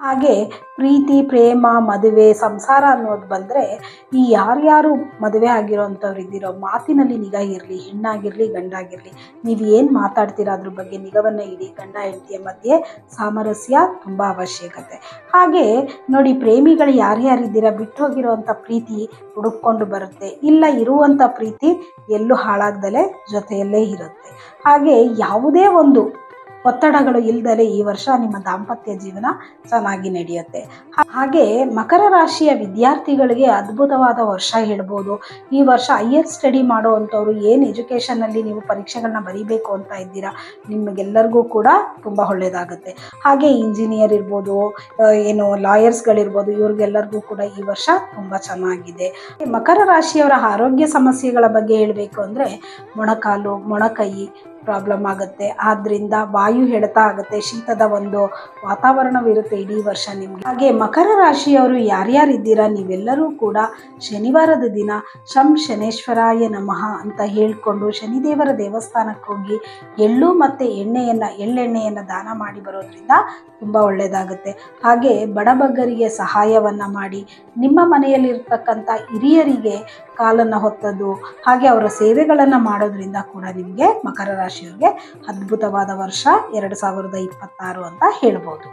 ಹಾಗೆ ಪ್ರೀತಿ, ಪ್ರೇಮ, ಮದುವೆ, ಸಂಸಾರ ಅನ್ನೋದು ಬಂದರೆ ಈ ಯಾರ್ಯಾರು ಮದುವೆ ಆಗಿರೋವಂಥವ್ರು ಇದ್ದೀರೋ ಮಾತಿನಲ್ಲಿ ನಿಗಾ ಇರಲಿ. ಹೆಣ್ಣಾಗಿರಲಿ ಗಂಡಾಗಿರಲಿ, ನೀವು ಏನು ಮಾತಾಡ್ತೀರಾ ಅದ್ರ ಬಗ್ಗೆ ನಿಗವನ್ನು ಇಡಿ. ಗಂಡ ಹೆಂಡತಿಯ ಮಧ್ಯೆ ಸಾಮರಸ್ಯ ತುಂಬ ಅವಶ್ಯಕತೆ. ಹಾಗೆ ನೋಡಿ, ಪ್ರೇಮಿಗಳು ಯಾರ್ಯಾರಿದ್ದೀರಾ ಬಿಟ್ಟು ಹೋಗಿರೋವಂಥ ಪ್ರೀತಿ ಹುಡುಕೊಂಡು ಬರುತ್ತೆ, ಇಲ್ಲ ಇರುವಂಥ ಪ್ರೀತಿ ಎಲ್ಲೂ ಹಾಳಾಗ್ದಲೇ ಜೊತೆಯಲ್ಲೇ ಇರುತ್ತೆ. ಹಾಗೆ ಯಾವುದೇ ಒಂದು ಒತ್ತಡಗಳು ಇಲ್ದಲೆ ಈ ವರ್ಷ ನಿಮ್ಮ ದಾಂಪತ್ಯ ಜೀವನ ಚೆನ್ನಾಗಿ ನಡೆಯುತ್ತೆ. ಹಾಗೆ ಮಕರ ರಾಶಿಯ ವಿದ್ಯಾರ್ಥಿಗಳಿಗೆ ಅದ್ಭುತವಾದ ವರ್ಷ ಹೇಳ್ಬೋದು. ಈ ವರ್ಷ ಹೈಯರ್ ಸ್ಟಡಿ ಮಾಡುವಂಥವ್ರು ಏನು ಎಜುಕೇಷನಲ್ಲಿ ನೀವು ಪರೀಕ್ಷೆಗಳನ್ನ ಬರೀಬೇಕು ಅಂತ ಇದ್ದೀರಾ, ನಿಮಗೆಲ್ಲರಿಗೂ ಕೂಡ ತುಂಬ ಒಳ್ಳೆಯದಾಗುತ್ತೆ. ಹಾಗೆ ಇಂಜಿನಿಯರ್ ಇರ್ಬೋದು, ಏನು ಲಾಯರ್ಸ್ಗಳಿರ್ಬೋದು, ಇವ್ರಿಗೆಲ್ಲರಿಗೂ ಕೂಡ ಈ ವರ್ಷ ತುಂಬ ಚೆನ್ನಾಗಿದೆ. ಮಕರ ರಾಶಿಯವರ ಆರೋಗ್ಯ ಸಮಸ್ಯೆಗಳ ಬಗ್ಗೆ ಹೇಳಬೇಕು ಅಂದರೆ ಮೊಣಕಾಲು, ಮೊಣಕೈ ಪ್ರಾಬ್ಲಮ್ ಆಗುತ್ತೆ. ಆದ್ದರಿಂದ ವಾಯು ಎಳೆತ ಆಗುತ್ತೆ, ಶೀತದ ಒಂದು ವಾತಾವರಣವಿರುತ್ತೆ ಇಡೀ ವರ್ಷ ನಿಮಗೆ. ಹಾಗೆ ಮಕರ ರಾಶಿಯವರು ಯಾರ್ಯಾರಿದ್ದೀರಾ ನೀವೆಲ್ಲರೂ ಕೂಡ ಶನಿವಾರದ ದಿನ ಶಂ ಶನೇಶ್ವರಾಯ ನಮಃ ಅಂತ ಹೇಳಿಕೊಂಡು ಶನಿದೇವರ ದೇವಸ್ಥಾನಕ್ಕೆ ಹೋಗಿ ಎಳ್ಳು ಮತ್ತು ಎಳ್ಳೆಣ್ಣೆಯನ್ನು ದಾನ ಮಾಡಿ ಬರೋದ್ರಿಂದ ತುಂಬ ಒಳ್ಳೆಯದಾಗುತ್ತೆ. ಹಾಗೆ ಬಡಬಗ್ಗರಿಗೆ ಸಹಾಯವನ್ನು ಮಾಡಿ, ನಿಮ್ಮ ಮನೆಯಲ್ಲಿರ್ತಕ್ಕಂಥ ಹಿರಿಯರಿಗೆ ಕಾಲನ್ನು ಹೊತ್ತದ್ದು, ಹಾಗೆ ಅವರ ಸೇವೆಗಳನ್ನು ಮಾಡೋದ್ರಿಂದ ಕೂಡ ನಿಮಗೆ ಮಕರ ರಾಶಿಯವರಿಗೆ ಅದ್ಭುತವಾದ ವರ್ಷ 2026 ಅಂತ ಹೇಳ್ಬೋದು.